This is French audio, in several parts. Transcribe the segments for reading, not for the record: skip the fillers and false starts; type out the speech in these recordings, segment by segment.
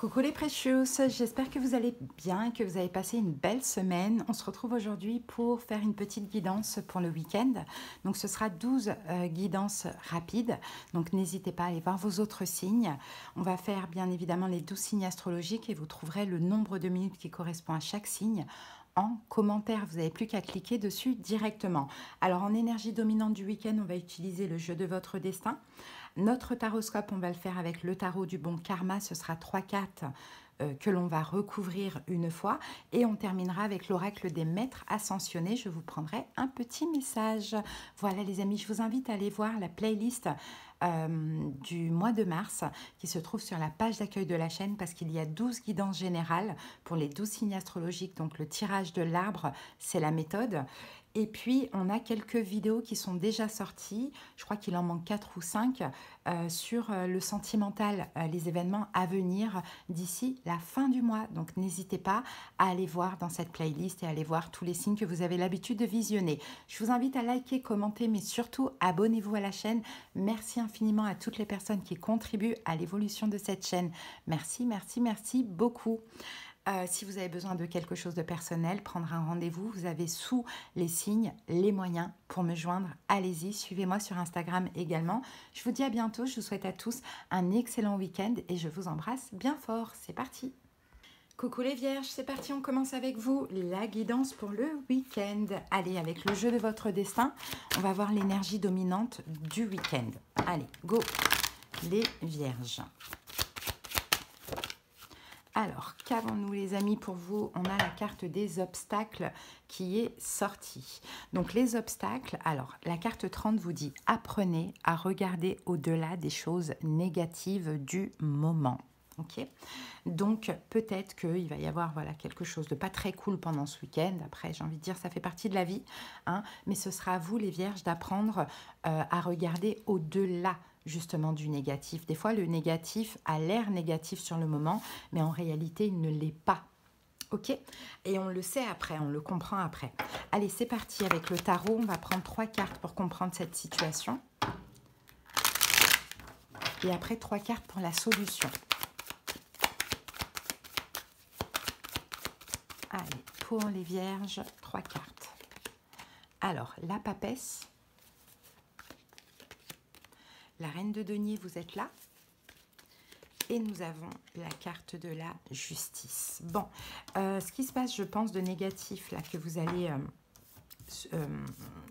Coucou les Precious, j'espère que vous allez bien, que vous avez passé une belle semaine. On se retrouve aujourd'hui pour faire une petite guidance pour le week-end. Donc ce sera 12 guidances rapides, donc n'hésitez pas à aller voir vos autres signes. On va faire bien évidemment les 12 signes astrologiques et vous trouverez le nombre de minutes qui correspond à chaque signe en commentaire. Vous n'avez plus qu'à cliquer dessus directement. Alors en énergie dominante du week-end, on va utiliser le jeu de votre destin. Notre taroscope, on va le faire avec le tarot du bon karma. Ce sera 3 cartes que l'on va recouvrir une fois. Et on terminera avec l'oracle des maîtres ascensionnés. Je vous prendrai un petit message. Voilà les amis, je vous invite à aller voir la playlist du mois de mars qui se trouve sur la page d'accueil de la chaîne parce qu'il y a 12 guidances générales pour les 12 signes astrologiques. Donc le tirage de l'arbre, c'est la méthode. Et puis, on a quelques vidéos qui sont déjà sorties, je crois qu'il en manque 4 ou 5, sur le sentimental, les événements à venir d'ici la fin du mois. Donc, n'hésitez pas à aller voir dans cette playlist et à aller voir tous les signes que vous avez l'habitude de visionner. Je vous invite à liker, commenter, mais surtout, abonnez-vous à la chaîne. Merci infiniment à toutes les personnes qui contribuent à l'évolution de cette chaîne. Merci, merci, merci beaucoup. Si vous avez besoin de quelque chose de personnel, prendre un rendez-vous, vous avez sous les signes les moyens pour me joindre. Allez-y, suivez-moi sur Instagram également. Je vous dis à bientôt, je vous souhaite à tous un excellent week-end et je vous embrasse bien fort. C'est parti! Coucou les vierges, c'est parti, on commence avec vous, la guidance pour le week-end. Allez, avec le jeu de votre destin, on va voir l'énergie dominante du week-end. Allez, go les vierges. Alors, qu'avons-nous les amis pour vous? On a la carte des obstacles qui est sortie. Donc les obstacles, alors la carte 30 vous dit « Apprenez à regarder au-delà des choses négatives du moment ». Okay. Donc peut-être qu'il va y avoir voilà, quelque chose de pas très cool pendant ce week-end. Après, j'ai envie de dire, ça fait partie de la vie. Hein, mais ce sera à vous les vierges d'apprendre à regarder au-delà justement du négatif. Des fois, le négatif a l'air négatif sur le moment, mais en réalité, il ne l'est pas. Ok? Et on le sait après, on le comprend après. Allez, c'est parti avec le tarot. On va prendre 3 cartes pour comprendre cette situation. Et après, 3 cartes pour la solution. Allez, pour les vierges, 3 cartes. Alors, la papesse. La reine de denier, vous êtes là. Et nous avons la carte de la justice. Bon, ce qui se passe, je pense, de négatif, là, que vous allez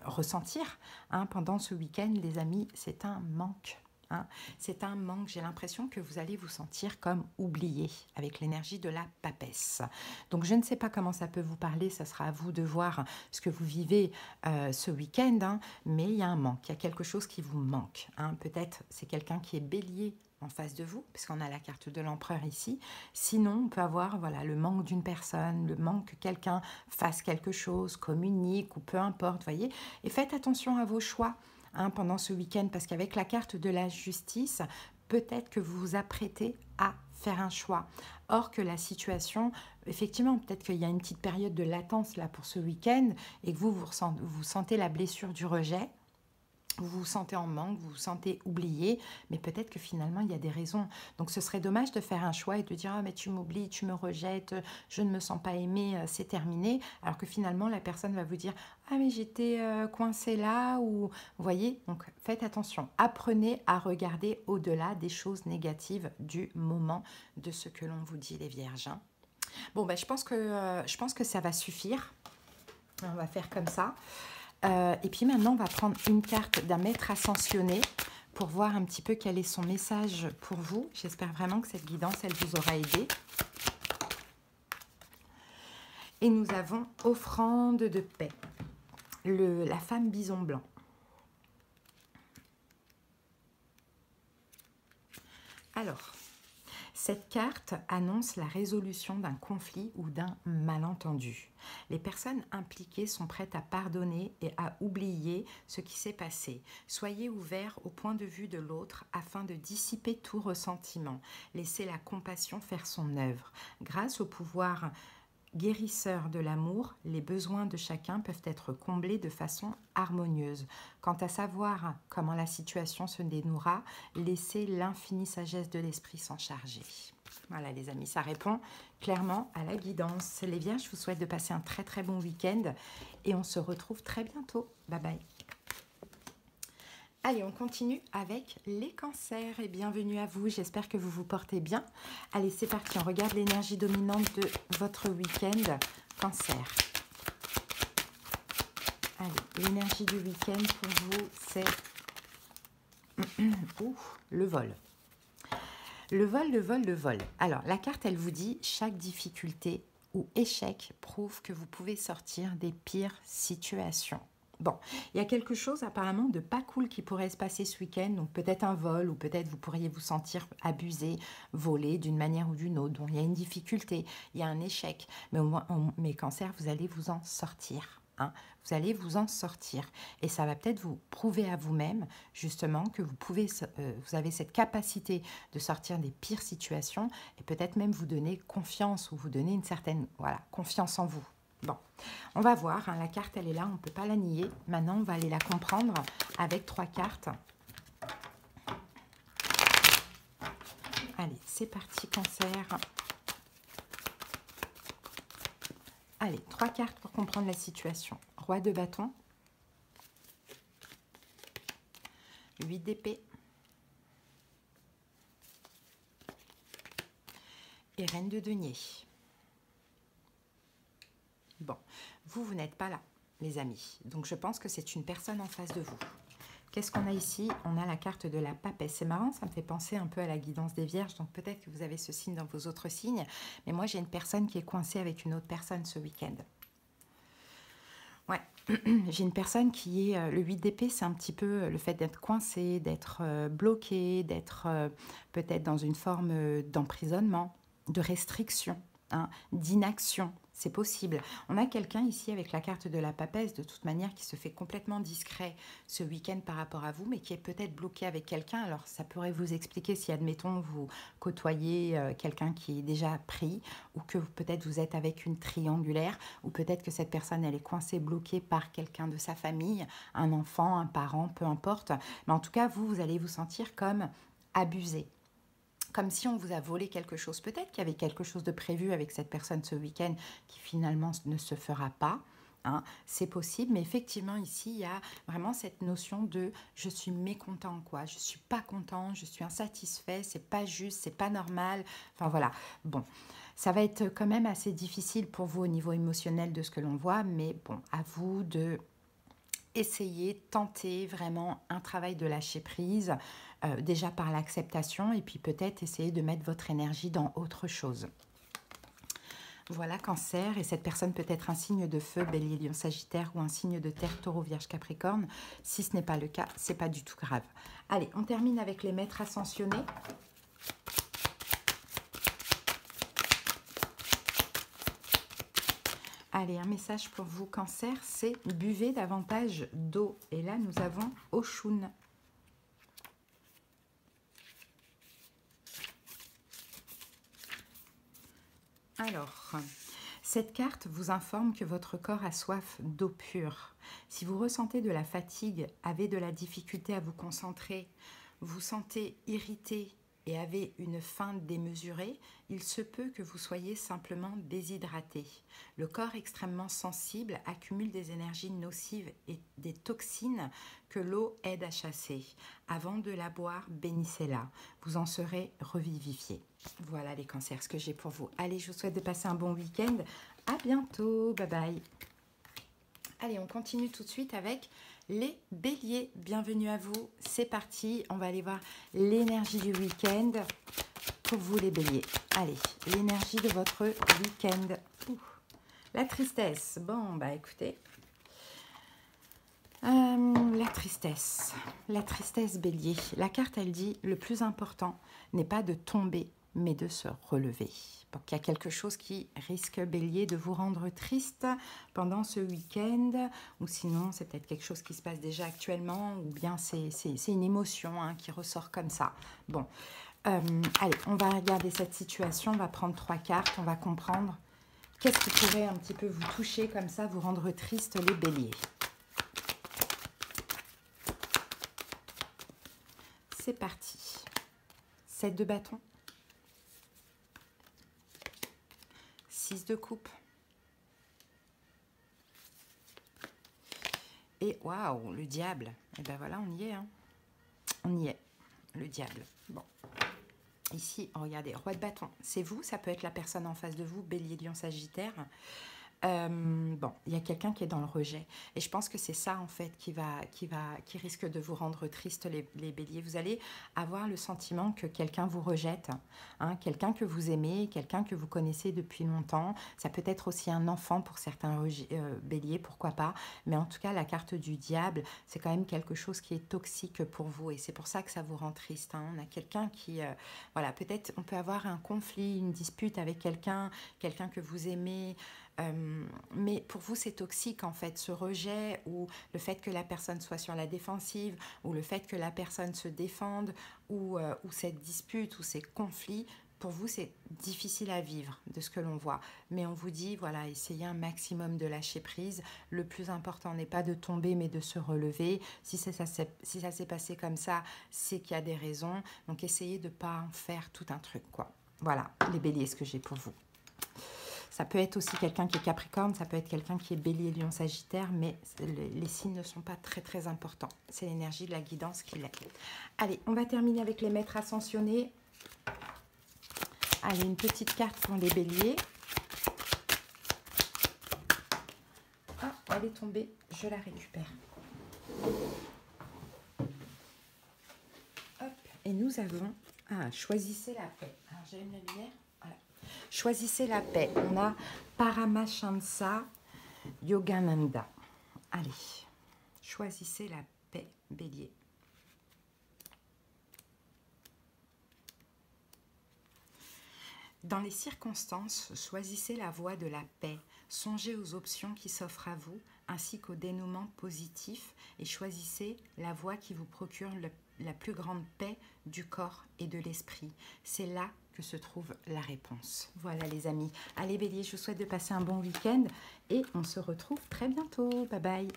ressentir hein, pendant ce week-end, les amis, c'est un manque. Hein. C'est un manque, j'ai l'impression que vous allez vous sentir comme oublié avec l'énergie de la papesse. Donc je ne sais pas comment ça peut vous parler, ça sera à vous de voir ce que vous vivez ce week-end, hein, mais il y a un manque, il y a quelque chose qui vous manque. Hein. Peut-être c'est quelqu'un qui est bélier en face de vous, puisqu'on a la carte de l'empereur ici. Sinon, on peut avoir voilà, le manque d'une personne, le manque que quelqu'un fasse quelque chose, communique ou peu importe, voyez. Et faites attention à vos choix. Hein, pendant ce week-end, parce qu'avec la carte de la justice, peut-être que vous vous apprêtez à faire un choix. Or que la situation, effectivement, peut-être qu'il y a une petite période de latence là pour ce week-end et que vous sentez la blessure du rejet. Vous vous sentez en manque, vous vous sentez oublié, mais peut-être que finalement, il y a des raisons. Donc, ce serait dommage de faire un choix et de dire « Ah, mais tu m'oublies, tu me rejettes, je ne me sens pas aimée, c'est terminé. » Alors que finalement, la personne va vous dire « Ah, mais j'étais coincée là. » ou vous voyez, donc faites attention. Apprenez à regarder au-delà des choses négatives du moment de ce que l'on vous dit, les vierges. Hein. Bon, ben, je pense que ça va suffire. On va faire comme ça. Et puis maintenant, on va prendre une carte d'un maître ascensionné pour voir un petit peu quel est son message pour vous. J'espère vraiment que cette guidance, elle vous aura aidé. Et nous avons offrande de paix, la femme bison blanc. Alors, cette carte annonce la résolution d'un conflit ou d'un malentendu. Les personnes impliquées sont prêtes à pardonner et à oublier ce qui s'est passé. Soyez ouverts au point de vue de l'autre afin de dissiper tout ressentiment. Laissez la compassion faire son œuvre. Grâce au pouvoir guérisseur de l'amour, les besoins de chacun peuvent être comblés de façon harmonieuse. Quant à savoir comment la situation se dénouera, laissez l'infinie sagesse de l'esprit s'en charger. Voilà les amis, ça répond clairement à la guidance. Les Vierges, je vous souhaite de passer un très très bon week-end et on se retrouve très bientôt. Bye bye. Allez, on continue avec les cancers et bienvenue à vous. J'espère que vous vous portez bien. Allez, c'est parti, on regarde l'énergie dominante de votre week-end cancer. Allez, l'énergie du week-end pour vous, c'est le vol. Le vol, le vol, le vol. Alors, la carte, elle vous dit, chaque difficulté ou échec prouve que vous pouvez sortir des pires situations. Bon, il y a quelque chose apparemment de pas cool qui pourrait se passer ce week-end, donc peut-être un vol ou peut-être vous pourriez vous sentir abusé, volé d'une manière ou d'une autre. Donc il y a une difficulté, il y a un échec, mais au moins, mes cancers, vous allez vous en sortir. Hein. Vous allez vous en sortir et ça va peut-être vous prouver à vous-même justement que vous avez cette capacité de sortir des pires situations et peut-être même vous donner confiance ou vous donner une certaine confiance en vous. Bon, on va voir, hein, la carte elle est là, on ne peut pas la nier. Maintenant on va aller la comprendre avec 3 cartes. Allez, c'est parti cancer. Allez, 3 cartes pour comprendre la situation. Roi de bâton, 8 d'épée et reine de denier. Bon, vous n'êtes pas là, les amis. Donc, je pense que c'est une personne en face de vous. Qu'est-ce qu'on a ici? On a la carte de la papesse. C'est marrant, ça me fait penser un peu à la guidance des Vierges. Donc, peut-être que vous avez ce signe dans vos autres signes. Mais moi, j'ai une personne qui est coincée avec une autre personne ce week-end. Ouais, j'ai une personne qui est... le 8 d'épée, c'est un petit peu le fait d'être coincé, d'être bloqué, d'être peut-être dans une forme d'emprisonnement, de restriction, hein, d'inaction. C'est possible. On a quelqu'un ici avec la carte de la papesse, de toute manière, qui se fait complètement discret ce week-end par rapport à vous, mais qui est peut-être bloqué avec quelqu'un. Alors, ça pourrait vous expliquer si, admettons, vous côtoyez quelqu'un qui est déjà pris, ou que peut-être vous êtes avec une triangulaire, ou peut-être que cette personne, elle est coincée, bloquée par quelqu'un de sa famille, un enfant, un parent, peu importe. Mais en tout cas, vous allez vous sentir comme abusé. Comme si on vous a volé quelque chose. Peut-être qu'il y avait quelque chose de prévu avec cette personne ce week-end qui finalement ne se fera pas. Hein. C'est possible, mais effectivement ici, il y a vraiment cette notion de « je suis mécontent, quoi. Je ne suis pas content, je suis insatisfait, c'est pas juste, c'est pas normal. » Enfin voilà, bon. Ça va être quand même assez difficile pour vous au niveau émotionnel de ce que l'on voit, mais bon, à vous de essayer, tenter vraiment un travail de lâcher prise, déjà par l'acceptation, et puis peut-être essayer de mettre votre énergie dans autre chose. Voilà, cancer, et cette personne peut être un signe de feu, bélier, lion, sagittaire, ou un signe de terre, taureau, vierge, capricorne. Si ce n'est pas le cas, c'est pas du tout grave. Allez, on termine avec les maîtres ascensionnés. Allez, un message pour vous, cancer, c'est buvez davantage d'eau. Et là, nous avons Oshun. Alors, cette carte vous informe que votre corps a soif d'eau pure. Si vous ressentez de la fatigue, avez de la difficulté à vous concentrer, vous sentez irrité et avez une faim démesurée, il se peut que vous soyez simplement déshydraté. Le corps extrêmement sensible accumule des énergies nocives et des toxines que l'eau aide à chasser. Avant de la boire, bénissez-la. Vous en serez revivifié. Voilà les cancers, ce que j'ai pour vous. Allez, je vous souhaite de passer un bon week-end. À bientôt. Bye bye. Allez, on continue tout de suite avec les béliers. Bienvenue à vous. C'est parti. On va aller voir l'énergie du week-end pour vous les béliers. Allez, l'énergie de votre week-end. La tristesse. Bon, bah écoutez. La tristesse bélier. La carte, elle dit, le plus important n'est pas de tomber, mais de se relever. Donc, il y a quelque chose qui risque, bélier, de vous rendre triste pendant ce week-end, ou sinon, c'est peut-être quelque chose qui se passe déjà actuellement, ou bien c'est une émotion hein, qui ressort comme ça. Bon, allez, on va regarder cette situation, on va prendre 3 cartes, on va comprendre qu'est-ce qui pourrait un petit peu vous toucher comme ça, vous rendre triste, les béliers. C'est parti. 7 de bâton. 6 de coupe. Et waouh, le diable. Et ben voilà, on y est. Hein. On y est, le diable. Bon. Ici, regardez, roi de bâton. C'est vous, ça peut être la personne en face de vous, bélier, lion, sagittaire. Bon, il y a quelqu'un qui est dans le rejet. Et je pense que c'est ça, en fait, qui risque de vous rendre triste, les béliers. Vous allez avoir le sentiment que quelqu'un vous rejette, hein, quelqu'un que vous aimez, quelqu'un que vous connaissez depuis longtemps. Ça peut être aussi un enfant pour certains béliers, pourquoi pas. Mais en tout cas, la carte du diable, c'est quand même quelque chose qui est toxique pour vous. Et c'est pour ça que ça vous rend triste. Hein. On a quelqu'un qui... voilà, peut-être on peut avoir un conflit, une dispute avec quelqu'un que vous aimez... mais pour vous, c'est toxique en fait, ce rejet ou le fait que la personne soit sur la défensive ou le fait que la personne se défende ou cette dispute ou ces conflits, pour vous, c'est difficile à vivre de ce que l'on voit. Mais on vous dit, voilà, essayez un maximum de lâcher prise. Le plus important n'est pas de tomber, mais de se relever. Si ça s'est passé comme ça, c'est qu'il y a des raisons. Donc, essayez de ne pas en faire tout un truc, quoi. Voilà, les béliers, ce que j'ai pour vous. Ça peut être aussi quelqu'un qui est Capricorne, ça peut être quelqu'un qui est Bélier, Lion, Sagittaire, mais les signes ne sont pas très très importants. C'est l'énergie de la guidance qui l'est. Allez, on va terminer avec les maîtres ascensionnés. Allez, une petite carte pour les béliers. Ah, elle est tombée, je la récupère. Hop, et nous avons... Ah, choisissez la paix. Alors, j'allume la lumière. Voilà. Choisissez la paix. On a Paramachansa Yogananda. Allez, choisissez la paix, bélier. Dans les circonstances, choisissez la voie de la paix. Songez aux options qui s'offrent à vous, ainsi qu'au dénouement positif, et choisissez la voie qui vous procure la plus grande paix du corps et de l'esprit. C'est là que se trouve la réponse. Voilà les amis. Allez bélier, je vous souhaite de passer un bon week-end et on se retrouve très bientôt. Bye bye.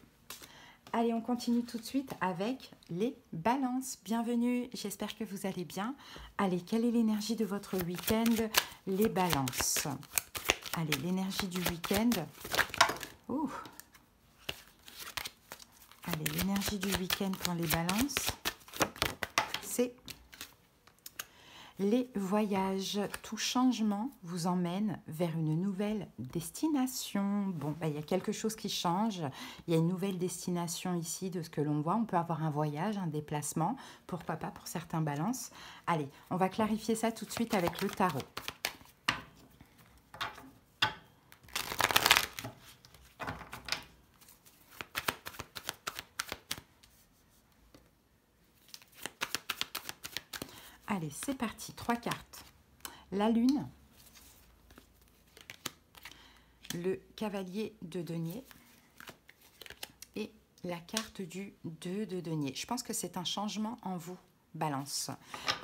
Allez, on continue tout de suite avec les balances. Bienvenue, j'espère que vous allez bien. Allez, quelle est l'énergie de votre week-end? Les balances. Allez, l'énergie du week-end. Ouh. Allez, l'énergie du week-end pour les balances, c'est les voyages. Tout changement vous emmène vers une nouvelle destination. Bon, il y a quelque chose qui change. Il y a une nouvelle destination ici de ce que l'on voit. On peut avoir un voyage, un déplacement. Pourquoi pas pour certains balances. Allez, on va clarifier ça tout de suite avec le tarot. Allez, c'est parti. 3 cartes. La lune, le cavalier de denier et la carte du 2 de denier. Je pense que c'est un changement en vous, balance.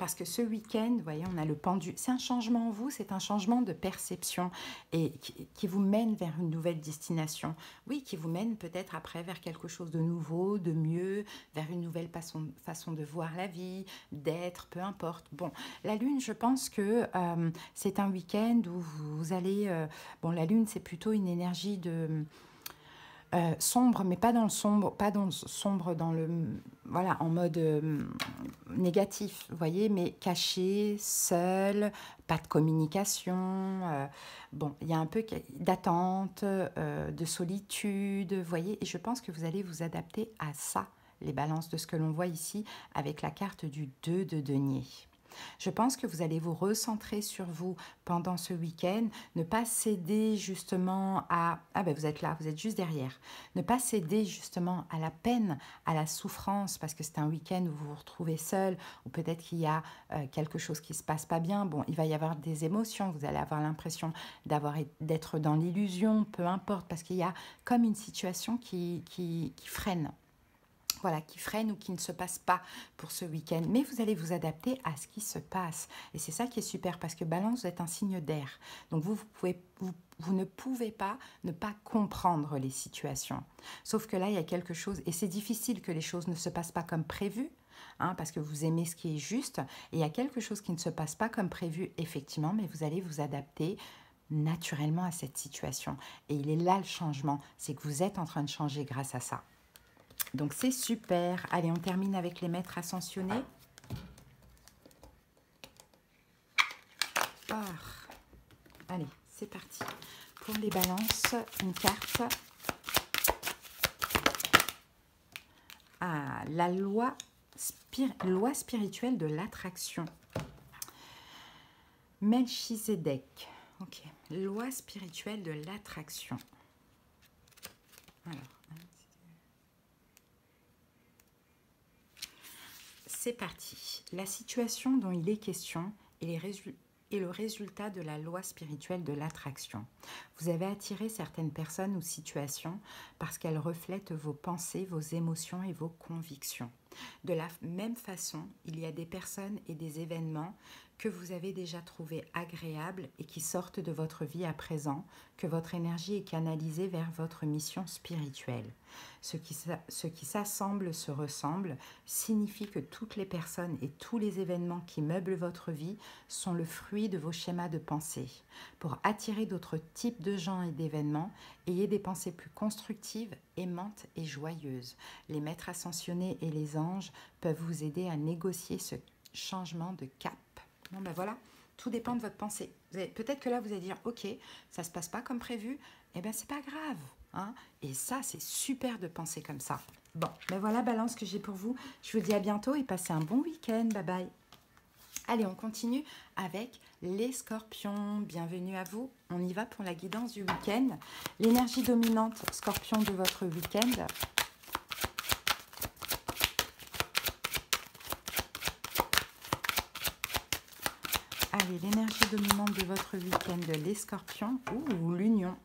Parce que ce week-end, vous voyez, on a le pendu. C'est un changement en vous, c'est un changement de perception et qui vous mène vers une nouvelle destination. Oui, qui vous mène peut-être après vers quelque chose de nouveau, de mieux, vers une nouvelle façon de voir la vie, d'être, peu importe. Bon, la lune, je pense que c'est un week-end où vous allez... bon, la lune, c'est plutôt une énergie de... sombre, mais pas dans le sombre, dans le, voilà, en mode négatif, vous voyez, mais caché, seul, pas de communication, bon, il y a un peu d'attente, de solitude, vous voyez, et je pense que vous allez vous adapter à ça, les balances de ce que l'on voit ici, avec la carte du 2 de denier. Je pense que vous allez vous recentrer sur vous pendant ce week-end, ne pas céder justement à... Ah ben vous êtes là, vous êtes juste derrière. Ne pas céder justement à la peine, à la souffrance, parce que c'est un week-end où vous vous retrouvez seul, ou peut-être qu'il y a quelque chose qui ne se passe pas bien. Bon, il va y avoir des émotions, vous allez avoir l'impression d'être dans l'illusion, peu importe, parce qu'il y a comme une situation qui freine. Voilà, qui freine ou qui ne se passe pas pour ce week-end. Mais vous allez vous adapter à ce qui se passe. Et c'est ça qui est super, parce que Balance, vous êtes un signe d'air. Donc vous ne pouvez pas ne pas comprendre les situations. Sauf que là, il y a quelque chose, et c'est difficile que les choses ne se passent pas comme prévu, hein, parce que vous aimez ce qui est juste. Et il y a quelque chose qui ne se passe pas comme prévu, effectivement, mais vous allez vous adapter naturellement à cette situation. Et il est là le changement, c'est que vous êtes en train de changer grâce à ça. Donc c'est super. Allez, on termine avec les maîtres ascensionnés. Allez, c'est parti. Pour les balances, une carte. La loi spirituelle de l'attraction. Melchizedek. Ok. Loi spirituelle de l'attraction. Alors. C'est parti. La situation dont il est question est le résultat de la loi spirituelle de l'attraction. Vous avez attiré certaines personnes ou situations parce qu'elles reflètent vos pensées, vos émotions et vos convictions. De la même façon, il y a des personnes et des événements que vous avez déjà trouvés agréables et qui sortent de votre vie à présent, que votre énergie est canalisée vers votre mission spirituelle. Ce qui s'assemble se ressemble signifie que toutes les personnes et tous les événements qui meublent votre vie sont le fruit de vos schémas de pensée. Pour attirer d'autres types de gens et d'événements, ayez des pensées plus constructives, aimantes et joyeuses. Les maîtres ascensionnés et les anges peuvent vous aider à négocier ce changement de cap. Bon ben voilà, tout dépend de votre pensée. Peut-être que là vous allez dire, ok, ça se passe pas comme prévu, eh bien c'est pas grave. Hein, et ça, c'est super de penser comme ça. Bon, ben voilà, balance que j'ai pour vous. Je vous dis à bientôt et passez un bon week-end. Bye bye. Allez, on continue avec les scorpions. Bienvenue à vous. On y va pour la guidance du week-end. L'énergie dominante scorpion de votre week-end. Allez, l'énergie dominante de votre week-end, les scorpions. Ouh, l'union.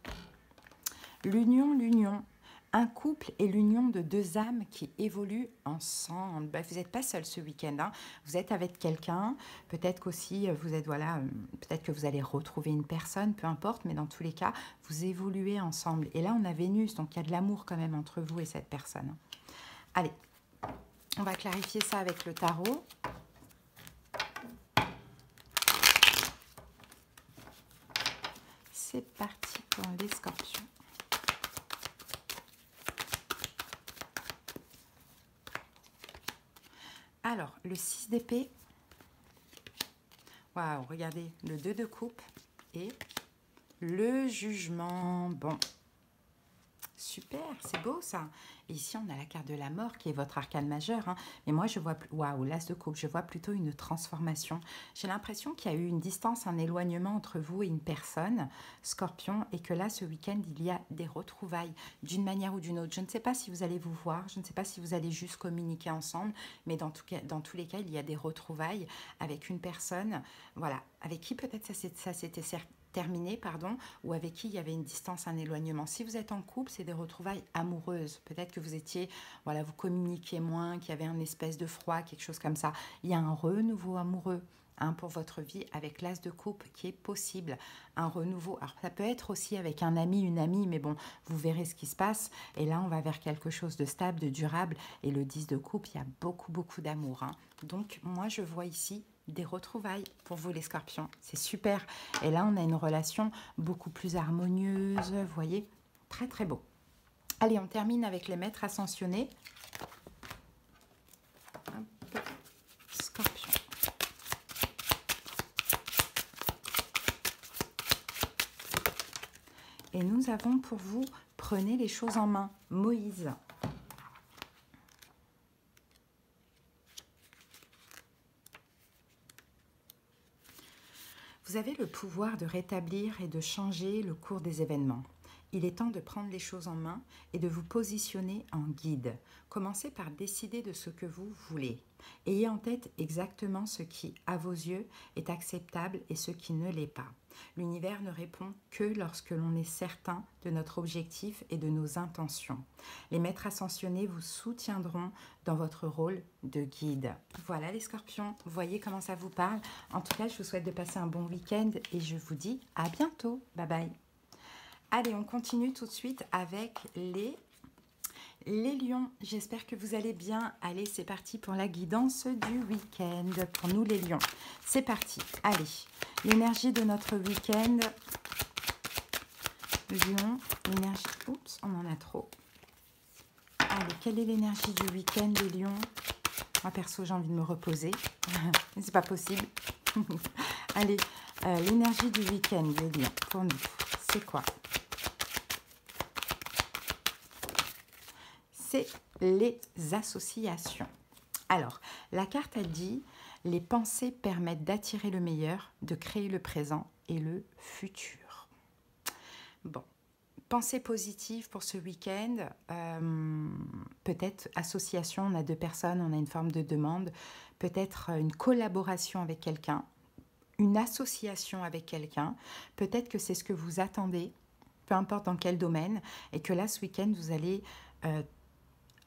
L'union. Un couple est l'union de deux âmes qui évoluent ensemble. Ben, vous n'êtes pas seul ce week-end. Hein. Vous êtes avec quelqu'un. Peut-être qu'aussi, vous êtes, voilà, peut-être que vous allez retrouver une personne, peu importe. Mais dans tous les cas, vous évoluez ensemble. Et là, on a Vénus. Donc, il y a de l'amour quand même entre vous et cette personne. Allez, on va clarifier ça avec le tarot. C'est parti pour les scorpions. Alors, le 6 d'épée. Waouh, regardez, le 2 de coupe et le jugement. Bon, super, c'est beau ça. Et ici, on a la carte de la mort qui est votre arcane majeur. Hein. Mais moi, je vois, waouh, l'as de coupe, je vois plutôt une transformation. J'ai l'impression qu'il y a eu une distance, un éloignement entre vous et une personne, scorpion, et que là, ce week-end, il y a des retrouvailles d'une manière ou d'une autre. Je ne sais pas si vous allez vous voir, je ne sais pas si vous allez juste communiquer ensemble, mais dans tous les cas, il y a des retrouvailles avec une personne, voilà, avec qui peut-être ça s'était terminé, pardon, ou avec qui il y avait une distance, un éloignement. Si vous êtes en couple, c'est des retrouvailles amoureuses. Peut-être que vous étiez, voilà, vous communiquiez moins, qu'il y avait un espèce de froid, quelque chose comme ça. Il y a un renouveau amoureux hein, pour votre vie avec l'as de coupe qui est possible. Un renouveau. Alors, ça peut être aussi avec un ami, une amie, mais bon, vous verrez ce qui se passe. Et là, on va vers quelque chose de stable, de durable. Et le 10 de coupe, il y a beaucoup, beaucoup d'amour. Hein. Donc, moi, je vois ici des retrouvailles pour vous les scorpions, c'est super. Et là, on a une relation beaucoup plus harmonieuse, vous voyez, très très beau. Allez, on termine avec les maîtres ascensionnés. Hop, scorpion. Et nous avons pour vous, prenez les choses en main, Moïse. Vous avez le pouvoir de rétablir et de changer le cours des événements. Il est temps de prendre les choses en main et de vous positionner en guide. Commencez par décider de ce que vous voulez. Ayez en tête exactement ce qui, à vos yeux, est acceptable et ce qui ne l'est pas. L'univers ne répond que lorsque l'on est certain de notre objectif et de nos intentions. Les maîtres ascensionnés vous soutiendront dans votre rôle de guide. Voilà les scorpions, vous voyez comment ça vous parle. En tout cas, je vous souhaite de passer un bon week-end et je vous dis à bientôt. Bye bye. Allez, on continue tout de suite avec les lions. J'espère que vous allez bien. Allez, c'est parti pour la guidance du week-end. Pour nous les lions. C'est parti. Allez, l'énergie de notre week-end. Lion, l'énergie... Oups, on en a trop. Allez, quelle est l'énergie du week-end des lions? Moi, perso, j'ai envie de me reposer. C'est pas possible. Allez, l'énergie du week-end des lions, pour nous, c'est quoi? C'est les associations. Alors, la carte, elle dit, les pensées permettent d'attirer le meilleur, de créer le présent et le futur. Bon, pensée positive pour ce week-end, peut-être association, on a deux personnes, on a une forme de demande, peut-être une collaboration avec quelqu'un, une association avec quelqu'un, peut-être que c'est ce que vous attendez, peu importe dans quel domaine, et que là, ce week-end, vous allez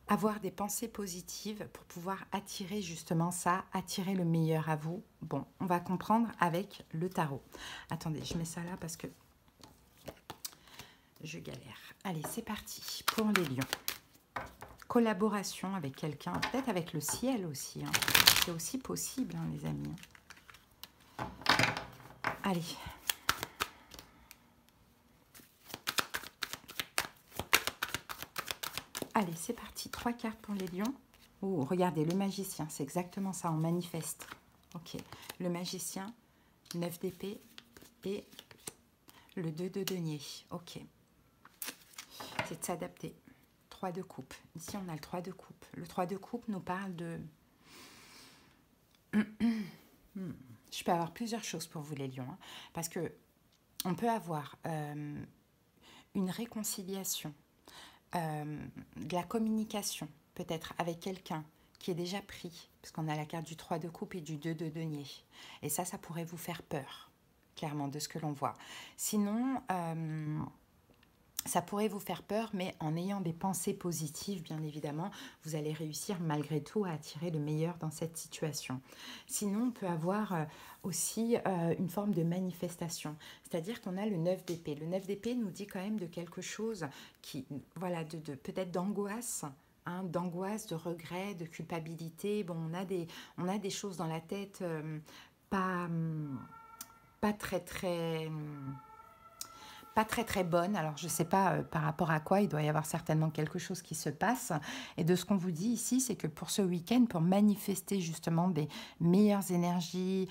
avoir des pensées positives pour pouvoir attirer justement ça, attirer le meilleur à vous. Bon, on va comprendre avec le tarot. Attendez, je mets ça là parce que je galère. Allez, c'est parti pour les lions. Collaboration avec quelqu'un, peut-être avec le ciel aussi. Hein. C'est aussi possible, hein, les amis. Allez. Allez, c'est parti. 3 cartes pour les lions. Oh, regardez, le magicien, c'est exactement ça, on manifeste. Ok, le magicien, 9 d'épée et le 2 de denier. Ok. C'est de s'adapter. 3 de coupe. Ici, on a le 3 de coupe. Le 3 de coupe nous parle de... Je peux avoir plusieurs choses pour vous, les lions. Hein, parce que on peut avoir une réconciliation, de la communication, peut-être avec quelqu'un qui est déjà pris, parce qu'on a la carte du 3 de coupe et du 2 de denier. Et ça pourrait vous faire peur, clairement, de ce que l'on voit. Sinon... ça pourrait vous faire peur, mais en ayant des pensées positives, bien évidemment, vous allez réussir malgré tout à attirer le meilleur dans cette situation. Sinon, on peut avoir aussi une forme de manifestation. C'est-à-dire qu'on a le 9 d'épée. Le 9 d'épée nous dit quand même de quelque chose qui, voilà, peut-être d'angoisse, hein, d'angoisse, de regret, de culpabilité. Bon, on a des choses dans la tête pas très bonne. Alors, je ne sais pas par rapport à quoi, il doit y avoir certainement quelque chose qui se passe. Et de ce qu'on vous dit ici, c'est que pour ce week-end, pour manifester justement des meilleures énergies,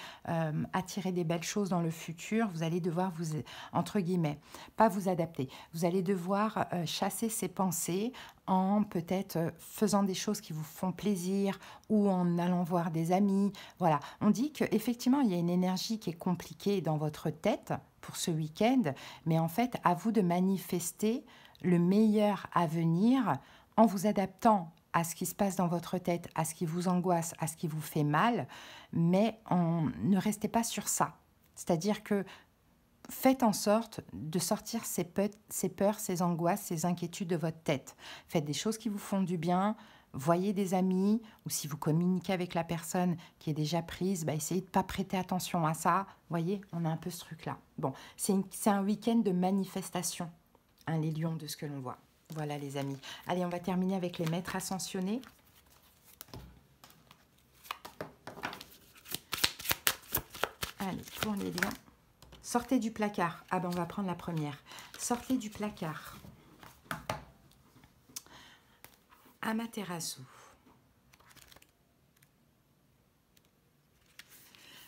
attirer des belles choses dans le futur, vous allez devoir vous, entre guillemets, pas vous adapter. Vous allez devoir chasser ces pensées en peut-être faisant des choses qui vous font plaisir ou en allant voir des amis. Voilà, on dit qu'effectivement, il y a une énergie qui est compliquée dans votre tête pour ce week-end, mais en fait, à vous de manifester le meilleur à venir en vous adaptant à ce qui se passe dans votre tête, à ce qui vous angoisse, à ce qui vous fait mal, mais ne restez pas sur ça. C'est-à-dire que faites en sorte de sortir ces peurs, ces angoisses, ces inquiétudes de votre tête. Faites des choses qui vous font du bien, voyez des amis, ou si vous communiquez avec la personne qui est déjà prise, bah essayez de ne pas prêter attention à ça. Voyez, on a un peu ce truc-là. Bon, c'est un week-end de manifestation, hein, les lions, de ce que l'on voit. Voilà, les amis. Allez, on va terminer avec les maîtres ascensionnés. Allez, pour les lions. Sortez du placard. Ah ben, on va prendre la première. Sortez du placard. Amaterasu.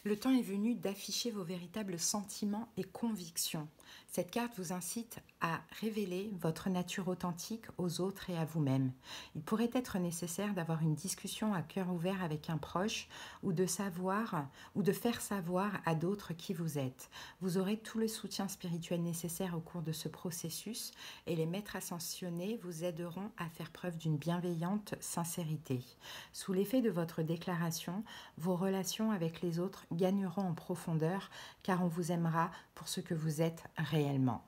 Le temps est venu d'afficher vos véritables sentiments et convictions. Cette carte vous incite à révéler votre nature authentique aux autres et à vous-même. Il pourrait être nécessaire d'avoir une discussion à cœur ouvert avec un proche ou de faire savoir à d'autres qui vous êtes. Vous aurez tout le soutien spirituel nécessaire au cours de ce processus et les maîtres ascensionnés vous aideront à faire preuve d'une bienveillante sincérité. Sous l'effet de votre déclaration, vos relations avec les autres gagneront en profondeur car on vous aimera pour ce que vous êtes réellement.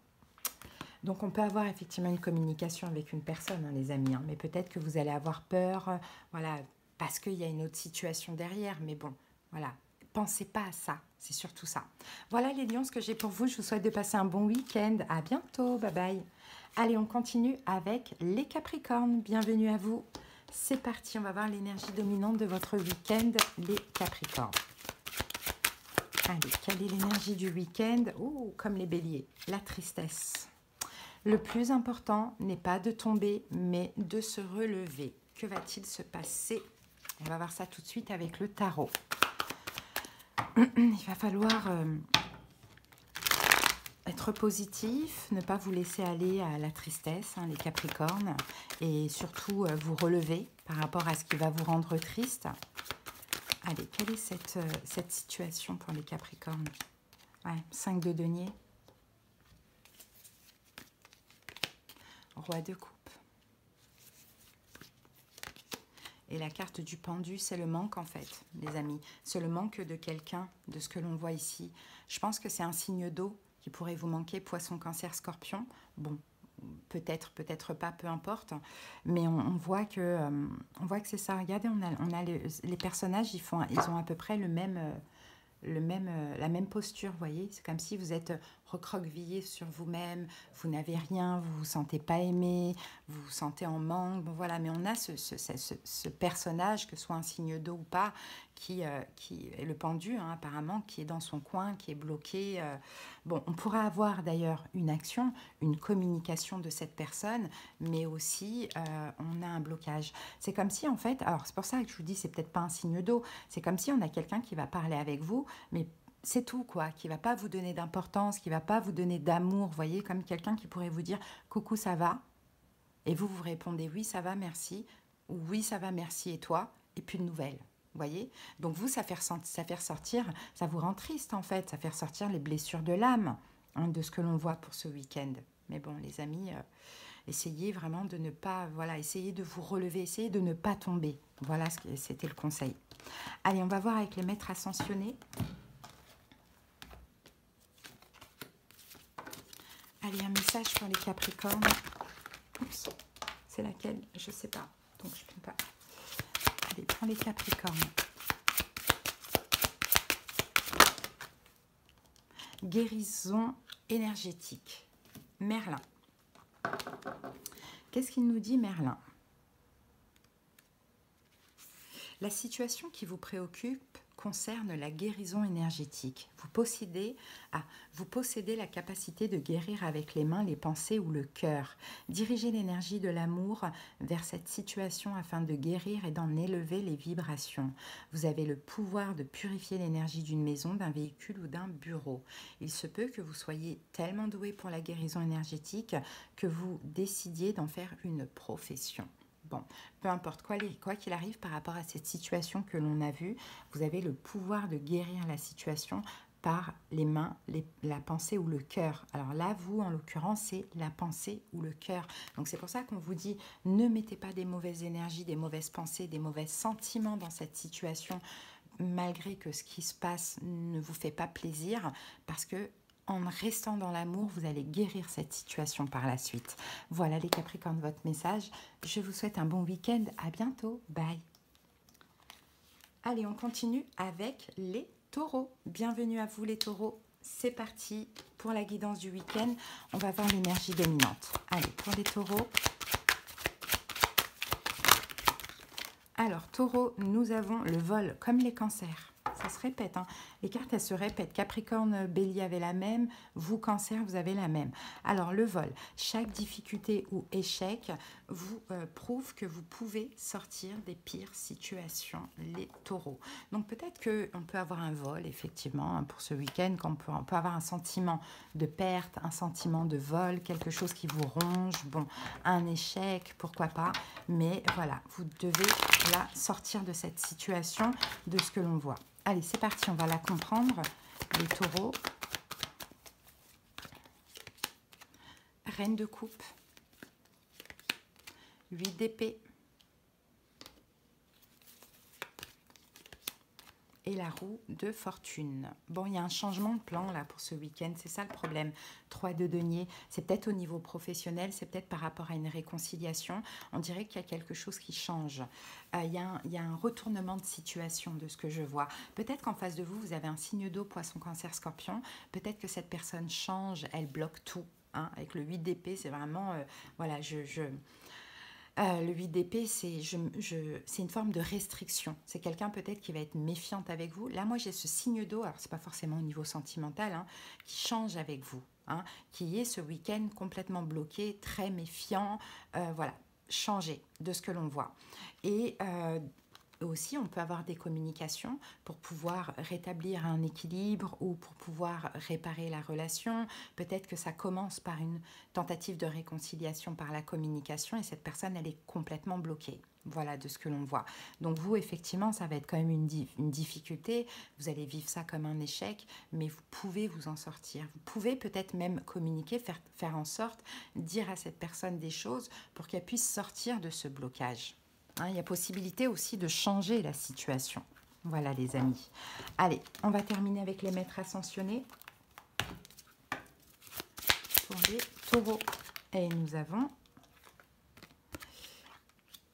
Donc on peut avoir effectivement une communication avec une personne, hein, les amis, hein, mais peut-être que vous allez avoir peur, voilà, parce qu'il y a une autre situation derrière, mais bon, voilà, pensez pas à ça, c'est surtout ça. Voilà les lions, ce que j'ai pour vous, je vous souhaite de passer un bon week-end, à bientôt, bye bye. Allez, on continue avec les Capricornes, bienvenue à vous, c'est parti, on va voir l'énergie dominante de votre week-end, les Capricornes. Allez, quelle est l'énergie du week-end? Oh, comme les béliers, la tristesse. Le plus important n'est pas de tomber, mais de se relever. Que va-t-il se passer? On va voir ça tout de suite avec le tarot. Il va falloir être positif, ne pas vous laisser aller à la tristesse, hein, les Capricornes, et surtout vous relever par rapport à ce qui va vous rendre triste. Allez, quelle est cette situation pour les Capricornes? Ouais, 5 de denier. Roi de coupe. Et la carte du pendu, c'est le manque en fait, les amis. C'est le manque de quelqu'un, de ce que l'on voit ici. Je pense que c'est un signe d'eau qui pourrait vous manquer, poisson, cancer, scorpion. Bon, peut-être, peut-être pas, peu importe. Mais on voit que c'est ça. Regardez, on a les personnages, ils ont à peu près la même posture, vous voyez. C'est comme si vous êtes recroquevillé sur vous-même, vous n'avez rien, vous ne vous sentez pas aimé, vous vous sentez en manque. Bon, voilà, mais on a ce personnage, que ce soit un signe d'eau ou pas, qui est le pendu, hein, apparemment, qui est dans son coin, qui est bloqué. Bon, on pourra avoir d'ailleurs une action, une communication de cette personne, mais aussi on a un blocage. C'est comme si, en fait, alors c'est pour ça que je vous dis, c'est peut-être pas un signe d'eau, c'est comme si on a quelqu'un qui va parler avec vous, mais c'est tout, quoi, qui va pas vous donner d'importance, qui va pas vous donner d'amour, vous voyez, comme quelqu'un qui pourrait vous dire « Coucou, ça va ?» Et vous répondez « Oui, ça va, merci » ou « Oui, ça va, merci, et toi ?» Et plus de nouvelles. Vous voyez? Donc vous, ça fait ressortir, ça vous rend triste en fait, ça fait ressortir les blessures de l'âme, hein, de ce que l'on voit pour ce week-end. Mais bon, les amis, essayez vraiment de ne pas, voilà, essayez de vous relever, essayez de ne pas tomber. Voilà, c'était le conseil. Allez, on va voir avec les maîtres ascensionnés. Allez, un message pour les Capricornes. Oups, c'est laquelle? Je ne sais pas, donc je ne peux pas. Allez, pour les Capricornes. Guérison énergétique. Merlin. Qu'est-ce qu'il nous dit, Merlin? La situation qui vous préoccupe concerne la guérison énergétique. Vous possédez la capacité de guérir avec les mains, les pensées ou le cœur. Dirigez l'énergie de l'amour vers cette situation afin de guérir et d'en élever les vibrations. Vous avez le pouvoir de purifier l'énergie d'une maison, d'un véhicule ou d'un bureau. Il se peut que vous soyez tellement doué pour la guérison énergétique que vous décidiez d'en faire une profession. Bon, peu importe quoi qu'il arrive par rapport à cette situation que l'on a vue, vous avez le pouvoir de guérir la situation par les mains, la pensée ou le cœur. Alors là, vous, en l'occurrence, c'est la pensée ou le cœur. Donc c'est pour ça qu'on vous dit, ne mettez pas des mauvaises énergies, des mauvaises pensées, des mauvais sentiments dans cette situation, malgré que ce qui se passe ne vous fait pas plaisir, parce que en restant dans l'amour, vous allez guérir cette situation par la suite. Voilà les Capricornes, votre message. Je vous souhaite un bon week-end. À bientôt. Bye. Allez, on continue avec les taureaux. Bienvenue à vous les taureaux. C'est parti pour la guidance du week-end. On va voir l'énergie dominante. Allez, pour les taureaux. Alors, taureau, nous avons le vol comme les cancers. Ça se répète, hein. Les cartes, elles se répètent. Capricorne, Bélier avait la même. Vous, Cancer, vous avez la même. Alors, le vol. Chaque difficulté ou échec vous prouve que vous pouvez sortir des pires situations, les taureaux. Donc, peut-être qu'on peut avoir un vol, effectivement, hein, pour ce week-end, on peut avoir un sentiment de perte, un sentiment de vol, quelque chose qui vous ronge. Bon, un échec, pourquoi pas. Mais voilà, vous devez là sortir de cette situation, de ce que l'on voit. Allez, c'est parti, on va la comprendre. Les taureaux. Reine de coupe. 8 d'épée. Et la roue de fortune. Bon, il y a un changement de plan là pour ce week-end, c'est ça le problème. 3 de denier, c'est peut-être au niveau professionnel, c'est peut-être par rapport à une réconciliation. On dirait qu'il y a quelque chose qui change. Il y a un retournement de situation de ce que je vois. Peut-être qu'en face de vous, vous avez un signe d'eau, poisson, cancer, scorpion. Peut-être que cette personne change, elle bloque tout. Hein. Avec le 8 d'épée, c'est vraiment... voilà, le 8 d'épée, c'est une forme de restriction. C'est quelqu'un peut-être qui va être méfiante avec vous. Là, moi, j'ai ce signe d'eau, alors c'est pas forcément au niveau sentimental, hein, qui change avec vous. hein, qui est ce week-end complètement bloqué, très méfiant, voilà, changé de ce que l'on voit. Et aussi, on peut avoir des communications pour pouvoir rétablir un équilibre ou pour pouvoir réparer la relation. Peut-être que ça commence par une tentative de réconciliation par la communication et cette personne, elle est complètement bloquée. Voilà de ce que l'on voit. Donc vous, effectivement, ça va être quand même une difficulté. Vous allez vivre ça comme un échec, mais vous pouvez vous en sortir. Vous pouvez peut-être même communiquer, faire en sorte, dire à cette personne des choses pour qu'elle puisse sortir de ce blocage. Hein, il y a possibilité aussi de changer la situation. Voilà les amis. Allez, on va terminer avec les maîtres ascensionnés pour les taureaux. Et nous avons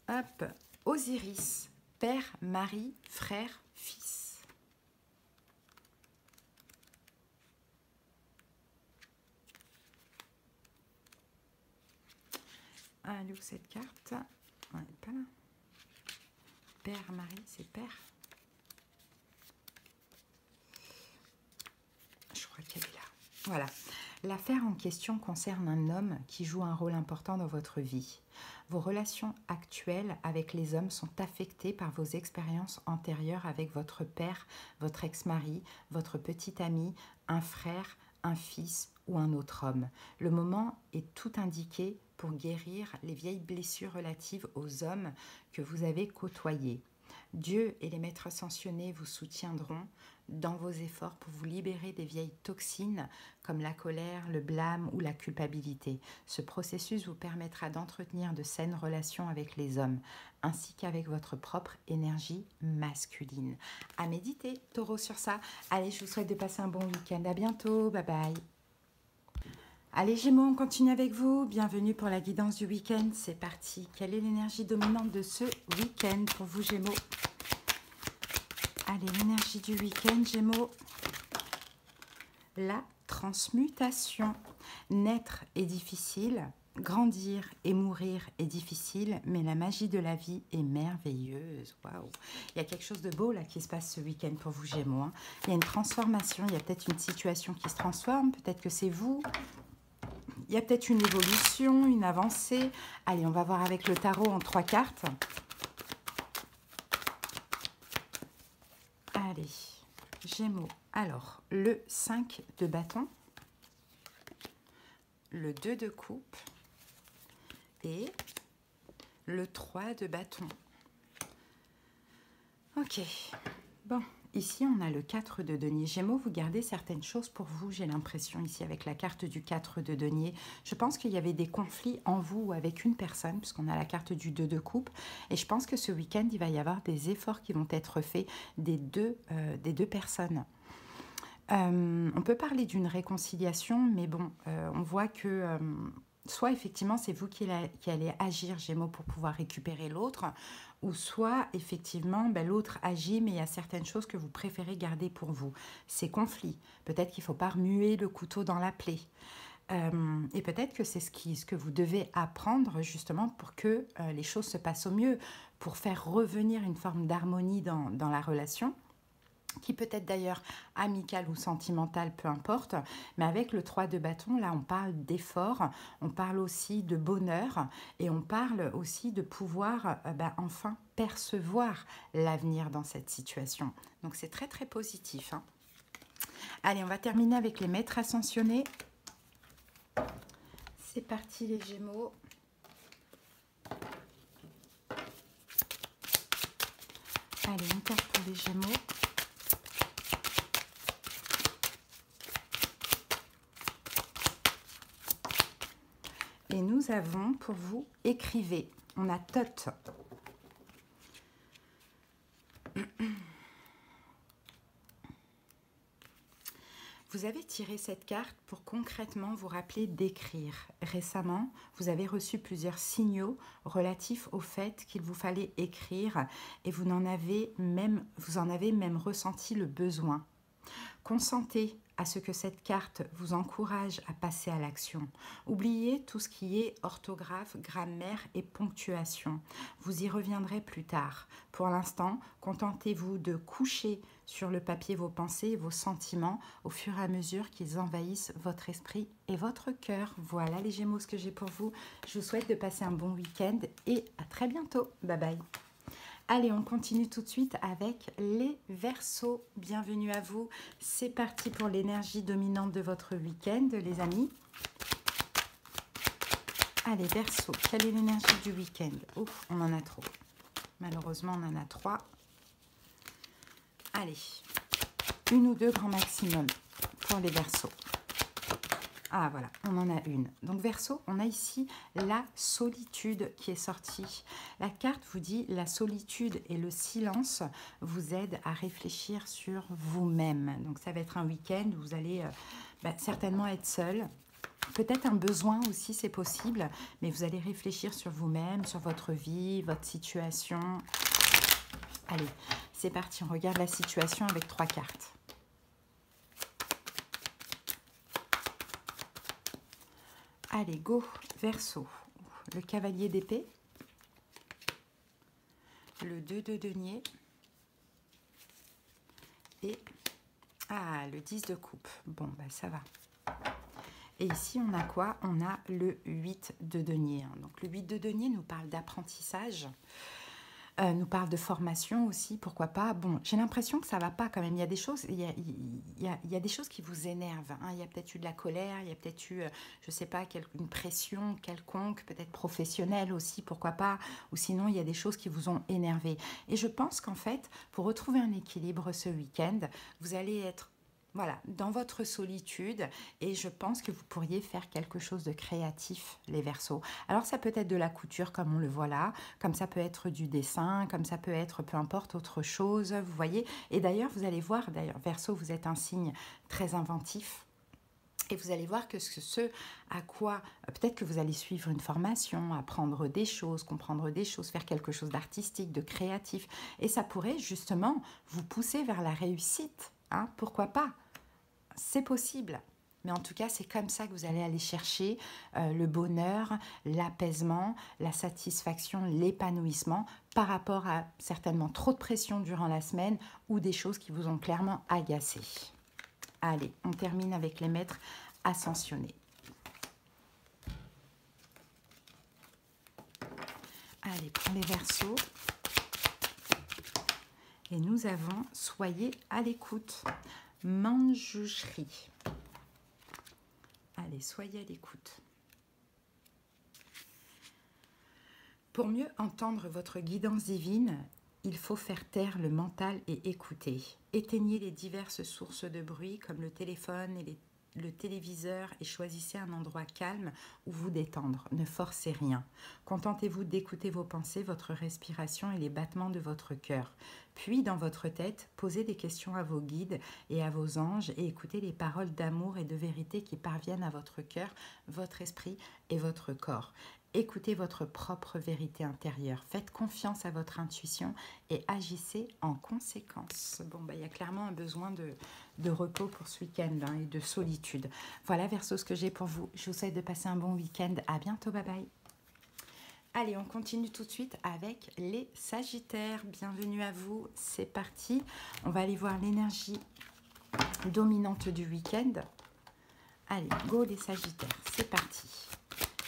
hop, Osiris, père, mari, frère, fils. Elle est où cette carte? Elle n'est pas là. Père, mari, c'est père. Je crois qu'elle est là. Voilà. L'affaire en question concerne un homme qui joue un rôle important dans votre vie. Vos relations actuelles avec les hommes sont affectées par vos expériences antérieures avec votre père, votre ex-mari, votre petit ami, un frère, un fils ou un autre homme. Le moment est tout indiqué pour guérir les vieilles blessures relatives aux hommes que vous avez côtoyés. Dieu et les maîtres ascensionnés vous soutiendront dans vos efforts pour vous libérer des vieilles toxines comme la colère, le blâme ou la culpabilité. Ce processus vous permettra d'entretenir de saines relations avec les hommes, ainsi qu'avec votre propre énergie masculine. À méditer, taureau, sur ça. Allez, je vous souhaite de passer un bon week-end. À bientôt. Bye bye. Allez Gémeaux, on continue avec vous. Bienvenue pour la guidance du week-end. C'est parti. Quelle est l'énergie dominante de ce week-end pour vous Gémeaux? Allez, l'énergie du week-end Gémeaux. La transmutation. Naître est difficile, grandir et mourir est difficile, mais la magie de la vie est merveilleuse. Waouh! Il y a quelque chose de beau là qui se passe ce week-end pour vous Gémeaux. Hein. Il y a une transformation, il y a peut-être une situation qui se transforme, peut-être que c'est vous. Il y a peut-être une évolution, une avancée. Allez, on va voir avec le tarot en 3 cartes. Allez, Gémeaux. Alors, le 5 de bâton, le 2 de coupe et le 3 de bâton. Ok, bon. Ici, on a le 4 de denier. Gémeaux, vous gardez certaines choses pour vous, j'ai l'impression, ici, avec la carte du 4 de denier. Je pense qu'il y avait des conflits en vous ou avec une personne, puisqu'on a la carte du 2 de coupe. Et je pense que ce week-end, il va y avoir des efforts qui vont être faits des deux personnes. On peut parler d'une réconciliation, mais bon, on voit que... soit effectivement c'est vous qui allez agir Gémeaux pour pouvoir récupérer l'autre, ou soit effectivement l'autre agit mais il y a certaines choses que vous préférez garder pour vous. Ces conflits, peut-être qu'il ne faut pas remuer le couteau dans la plaie. Et peut-être que c'est ce que vous devez apprendre justement pour que les choses se passent au mieux, pour faire revenir une forme d'harmonie dans la relation, qui peut être d'ailleurs amical ou sentimental, peu importe. Mais avec le 3 de bâton, là, on parle d'effort, on parle aussi de bonheur et on parle aussi de pouvoir enfin percevoir l'avenir dans cette situation. Donc, c'est très, très positif. Hein. Allez, on va terminer avec les maîtres ascensionnés. C'est parti, les Gémeaux. Allez, une carte pour les Gémeaux. Et nous avons pour vous, écrivez. On a Tot. Vous avez tiré cette carte pour concrètement vous rappeler d'écrire. Récemment, vous avez reçu plusieurs signaux relatifs au fait qu'il vous fallait écrire et vous en avez même ressenti le besoin. Consentez à ce que cette carte vous encourage à passer à l'action. Oubliez tout ce qui est orthographe, grammaire et ponctuation. Vous y reviendrez plus tard. Pour l'instant, contentez-vous de coucher sur le papier vos pensées et vos sentiments au fur et à mesure qu'ils envahissent votre esprit et votre cœur. Voilà les Gémeaux, ce que j'ai pour vous. Je vous souhaite de passer un bon week-end et à très bientôt. Bye bye. Allez, on continue tout de suite avec les Verseaux. Bienvenue à vous. C'est parti pour l'énergie dominante de votre week-end, les amis. Allez, Verseaux, quelle est l'énergie du week-end? Ouf, on en a trop. Malheureusement, on en a 3. Allez, 1 ou 2 grands maximum pour les Verseaux. Ah voilà, on en a une. Donc Verseau, on a ici la solitude qui est sortie. La carte vous dit la solitude et le silence vous aident à réfléchir sur vous-même. Donc ça va être un week-end où vous allez certainement être seul. Peut-être un besoin aussi, c'est possible, mais vous allez réfléchir sur vous-même, sur votre vie, votre situation. Allez, c'est parti, on regarde la situation avec 3 cartes. Allez, go, Verseau. Le cavalier d'épée, le 2 de denier et le 10 de coupe. Bon, ça va. Et ici, on a quoi? On a le 8 de denier. Donc, le 8 de denier nous parle d'apprentissage. Nous parle de formation aussi, pourquoi pas. Bon, j'ai l'impression que ça va pas quand même. Il y a des choses, il y a des choses qui vous énervent. Hein. Il y a peut-être eu de la colère, il y a peut-être eu, je sais pas, une pression quelconque, peut-être professionnelle aussi, pourquoi pas. Ou sinon, il y a des choses qui vous ont énervé. Et je pense qu'en fait, pour retrouver un équilibre ce week-end, vous allez être dans votre solitude, et je pense que vous pourriez faire quelque chose de créatif, les Verseaux. Alors ça peut être de la couture comme on le voit là, comme ça peut être du dessin, comme ça peut être peu importe autre chose, vous voyez. Et d'ailleurs, vous allez voir, Verseau, vous êtes un signe très inventif. Et vous allez voir que ce à quoi, peut-être que vous allez suivre une formation, apprendre des choses, comprendre des choses, faire quelque chose d'artistique, de créatif. Et ça pourrait justement vous pousser vers la réussite. Hein, pourquoi pas? C'est possible. Mais en tout cas, c'est comme ça que vous allez aller chercher le bonheur, l'apaisement, la satisfaction, l'épanouissement par rapport à certainement trop de pression durant la semaine ou des choses qui vous ont clairement agacé. Allez, on termine avec les maîtres ascensionnés. Allez, pour les Verseaux. Et nous avons « Soyez à l'écoute ». Manjushri. Allez, soyez à l'écoute. Pour mieux entendre votre guidance divine, il faut faire taire le mental et écouter. Éteignez les diverses sources de bruit comme le téléphone et le téléviseur et choisissez un endroit calme où vous détendre. Ne forcez rien. Contentez-vous d'écouter vos pensées, votre respiration et les battements de votre cœur. Puis, dans votre tête, posez des questions à vos guides et à vos anges et écoutez les paroles d'amour et de vérité qui parviennent à votre cœur, votre esprit et votre corps. Écoutez votre propre vérité intérieure. Faites confiance à votre intuition et agissez en conséquence. Bon, il y a clairement un besoin de repos pour ce week-end et de solitude. Voilà, Verseau, ce que j'ai pour vous. Je vous souhaite de passer un bon week-end. À bientôt, bye bye. Allez, on continue tout de suite avec les Sagittaires. Bienvenue à vous, c'est parti. On va aller voir l'énergie dominante du week-end. Allez, go les Sagittaires, c'est parti.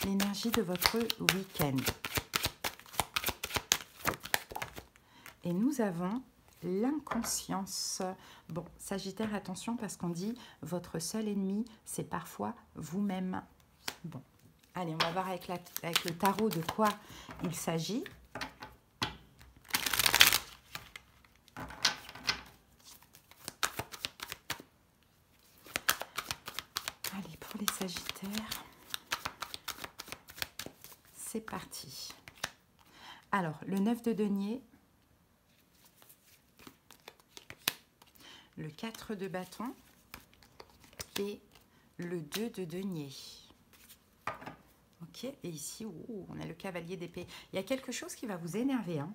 L'énergie de votre week-end. Et nous avons l'inconscience. Bon, Sagittaire, attention parce qu'on dit votre seul ennemi, c'est parfois vous-même. Bon, allez, on va voir avec le tarot de quoi il s'agit. Allez, pour les Sagittaires, c'est parti. Alors, le 9 de denier, le 4 de bâton et le 2 de denier. Ok, et ici, on a le cavalier d'épée. Il y a quelque chose qui va vous énerver. Hein.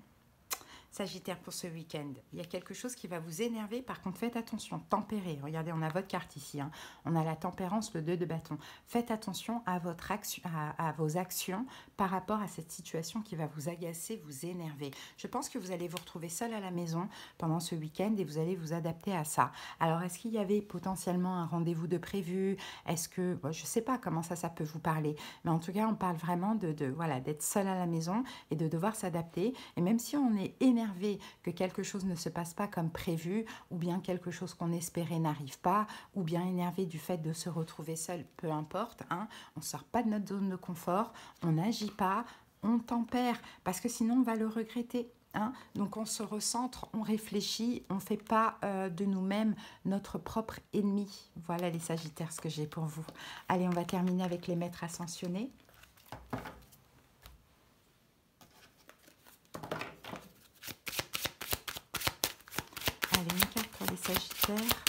Sagittaire, pour ce week-end, il y a quelque chose qui va vous énerver. Par contre, faites attention, tempérez. Regardez, on a votre carte ici. Hein. On a la tempérance, le 2 de bâton. Faites attention à, votre action, à vos actions par rapport à cette situation qui va vous agacer, vous énerver. Je pense que vous allez vous retrouver seul à la maison pendant ce week-end et vous allez vous adapter à ça. Alors, est-ce qu'il y avait potentiellement un rendez-vous de prévu? Est-ce que, bon, je ne sais pas comment ça peut vous parler, mais en tout cas, on parle vraiment voilà, d'être seul à la maison et de devoir s'adapter. Et même si on est énervé, que quelque chose ne se passe pas comme prévu, ou bien quelque chose qu'on espérait n'arrive pas, ou bien énervé du fait de se retrouver seul, peu importe, hein, on ne sort pas de notre zone de confort, on n'agit pas, on tempère, parce que sinon on va le regretter. Hein. Donc on se recentre, on réfléchit, on ne fait pas de nous-mêmes notre propre ennemi. Voilà les Sagittaires, ce que j'ai pour vous. Allez, on va terminer avec les maîtres ascensionnés. Allez, une carte pour les Sagittaires.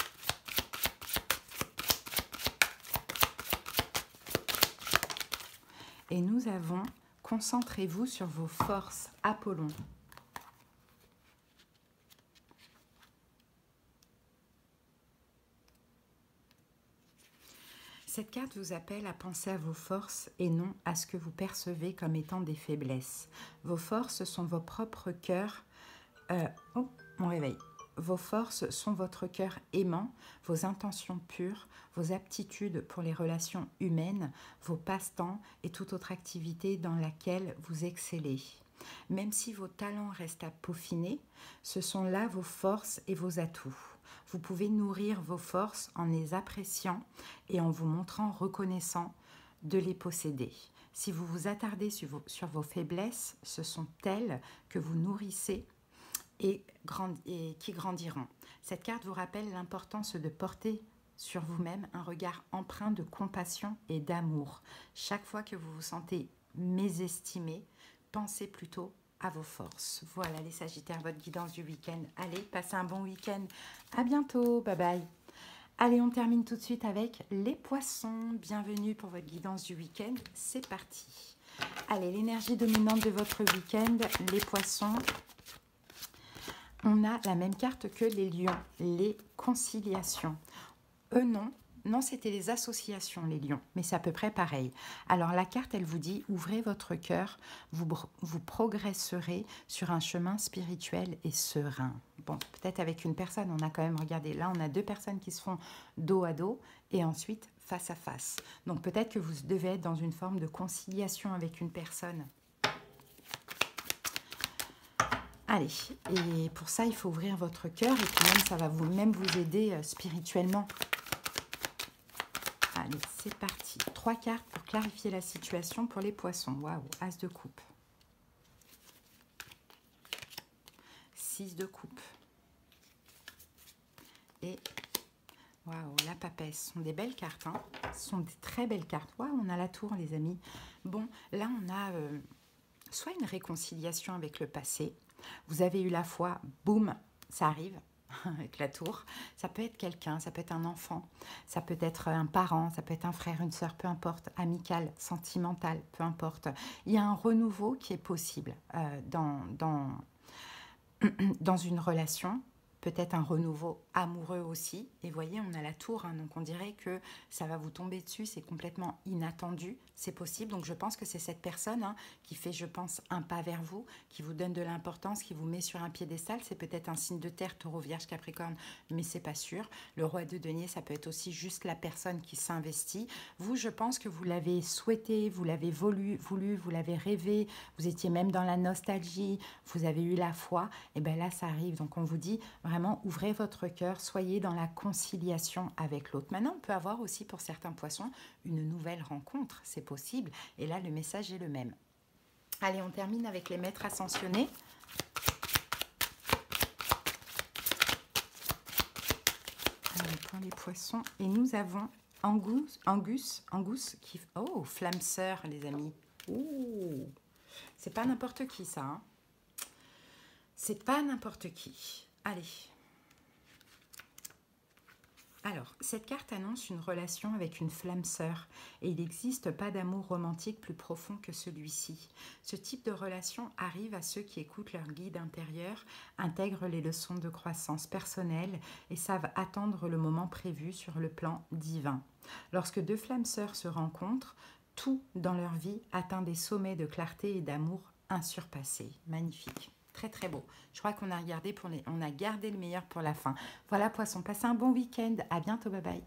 Et nous avons, concentrez-vous sur vos forces, Apollon. Cette carte vous appelle à penser à vos forces et non à ce que vous percevez comme étant des faiblesses. Vos forces sont vos propres cœurs. Oh, mon réveil. Vos forces sont votre cœur aimant, vos intentions pures, vos aptitudes pour les relations humaines, vos passe-temps et toute autre activité dans laquelle vous excellez. Même si vos talents restent à peaufiner, ce sont là vos forces et vos atouts. Vous pouvez nourrir vos forces en les appréciant et en vous montrant reconnaissant de les posséder. Si vous vous attardez sur vos faiblesses, ce sont elles que vous nourrissez et qui grandiront. Cette carte vous rappelle l'importance de porter sur vous-même un regard empreint de compassion et d'amour. Chaque fois que vous vous sentez mésestimé, pensez plutôt à vos forces. Voilà les Sagittaires, votre guidance du week-end. Allez, passez un bon week-end. À bientôt, bye bye. Allez, on termine tout de suite avec les Poissons. Bienvenue pour votre guidance du week-end. C'est parti. Allez, l'énergie dominante de votre week-end, les Poissons. On a la même carte que les lions, les conciliations. Non, c'était les associations, les lions, mais c'est à peu près pareil. Alors la carte, elle vous dit, ouvrez votre cœur, vous progresserez sur un chemin spirituel et serein. Bon, peut-être avec une personne, on a quand même, regardez, là on a 2 personnes qui se font dos à dos et ensuite face à face. Donc peut-être que vous devez être dans une forme de conciliation avec une personne. Allez, et pour ça, il faut ouvrir votre cœur et puis même, ça va même vous aider spirituellement. Allez, c'est parti. 3 cartes pour clarifier la situation pour les Poissons. Waouh, As de coupe. 6 de coupe. Et waouh, la papesse. Ce sont des belles cartes. Hein. Ce sont des très belles cartes. Waouh, on a la tour, les amis. Bon, là, on a soit une réconciliation avec le passé. Vous avez eu la foi, boum, ça arrive avec la tour. Ça peut être quelqu'un, ça peut être un enfant, ça peut être un parent, ça peut être un frère, une sœur, peu importe, amical, sentimental, peu importe. Il y a un renouveau qui est possible dans une relation. Peut-être un renouveau amoureux aussi. Et voyez, on a la tour, hein, donc on dirait que ça va vous tomber dessus, c'est complètement inattendu, c'est possible. Donc je pense que c'est cette personne qui fait, je pense, un pas vers vous, qui vous donne de l'importance, qui vous met sur un piédestal. C'est peut-être un signe de terre, taureau, vierge, capricorne, mais c'est pas sûr. Le roi de denier, ça peut être aussi juste la personne qui s'investit. Vous, je pense que vous l'avez souhaité, vous l'avez voulu, vous l'avez rêvé, vous étiez même dans la nostalgie, vous avez eu la foi, et bien là, ça arrive. Donc on vous dit, vraiment, ouvrez votre cœur, soyez dans la conciliation avec l'autre. Maintenant, on peut avoir aussi pour certains Poissons une nouvelle rencontre, c'est possible. Et là, le message est le même. Allez, on termine avec les maîtres ascensionnés. Allez, pour les Poissons. Et nous avons Angus qui... Oh, flamme sœur, les amis. Oh, c'est pas n'importe qui, ça. Hein. C'est pas n'importe qui. Allez. Alors, cette carte annonce une relation avec une flamme sœur et il n'existe pas d'amour romantique plus profond que celui-ci. Ce type de relation arrive à ceux qui écoutent leur guide intérieur, intègrent les leçons de croissance personnelle et savent attendre le moment prévu sur le plan divin. Lorsque deux flammes sœurs se rencontrent, tout dans leur vie atteint des sommets de clarté et d'amour insurpassés. Magnifique. Très très beau. Je crois qu'on a gardé le meilleur pour la fin. Voilà Poisson, passez un bon week-end. À bientôt, bye bye.